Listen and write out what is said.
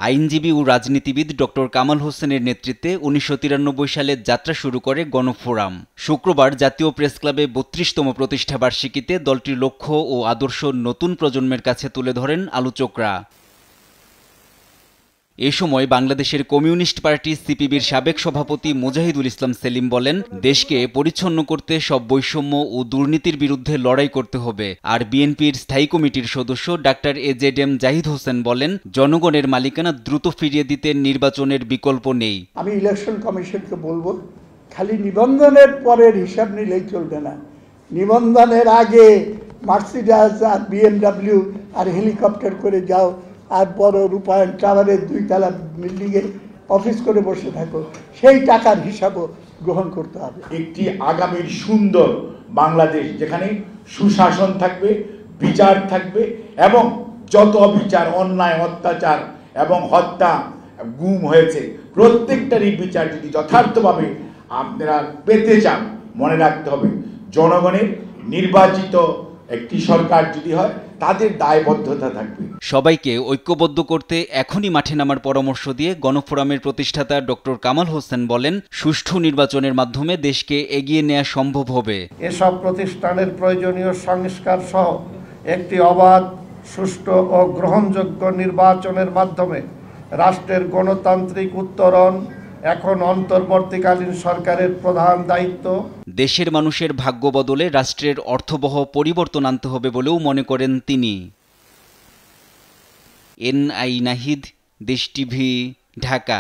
আইনজীবী ও রাজনীতিবিদ ডক্টর কামাল হোসেনের নেতৃত্বে ১৯৯৩ সালে যাত্রা শুরু করে গণফোরাম। শুক্রবার জাতীয় প্রেসক্লাবে ৩২তম প্রতিষ্ঠাবার্ষিকীতে দলটির লক্ষ্য ও আদর্শ নতুন প্রজন্মের কাছে তুলে ধরেন আলোচকরা। এ সময় বাংলাদেশের কমিউনিস্ট পার্টি সিপিবির সাবেক সভাপতি মুজাহিদুল ইসলাম সেলিম বলেন, দেশকে পরিচ্ছন্ন করতে সব বৈষম্য ও দুর্নীতির বিরুদ্ধে লড়াই করতে হবে। আর বিএনপির স্থায়ী কমিটির সদস্য ডাক্তার এজেডএম জাহিদ হোসেন বলেন, জনগণের মালিকানা দ্রুত ফিরিয়ে দিতে নির্বাচনের বিকল্প নেই। আমি ইলেকশন কমিশনকে বলবো, খালি নিবন্ধনের পরের হিসাব নিলেই চলবে না। নিবন্ধনের আগে মার্সিডিজ আর বিএমডব্লিউ আর হেলিকপ্টার করে যাও, আর বড় রূপায়ণ টাওয়ারের 2 তলা বিল্ডিংয়ে অফিস করে বসে থাকো, সেই টাকার হিসাবও গ্রহণ করতে হবে। একটি আগামীর সুন্দর বাংলাদেশ, যেখানে সুশাসন থাকবে, বিচার থাকবে, এবং যত অবিচার, অন্যায়, অত্যাচার এবং হত্যা, গুম হয়েছে, প্রত্যেকটারই বিচার যদি যথার্থভাবে আপনারা পেতে চান, মনে রাখতে হবে জনগণের নির্বাচিত একটি সরকার যদি হয়, তাদের দায়বদ্ধতা থাকবে। সবাইকে ঐক্যবদ্ধ করতে এখনই মাঠে নামার পরামর্শ দিয়ে গণফোরামের প্রতিষ্ঠাতা ডক্টর কামাল হোসেন বলেন, সুষ্ঠু নির্বাচনের মাধ্যমে দেশকে এগিয়ে নেওয়া সম্ভব হবে। এসব প্রতিষ্ঠানের প্রয়োজনীয় সংস্কার সহ একটি অবাধ, সুষ্ঠু ও গ্রহণযোগ্য নির্বাচনের মাধ্যমে রাষ্ট্রের গণতান্ত্রিক উত্তরণ এখন অন্তর্বর্তীকালীন সরকারের প্রধান দায়িত্ব। দেশের মানুষের ভাগ্য বদলে রাষ্ট্রের অর্থবহ পরিবর্তন আনতে হবে বলেও মনে করেন তিনি। এনআই নাহিদ, দেশ টিভি, ঢাকা।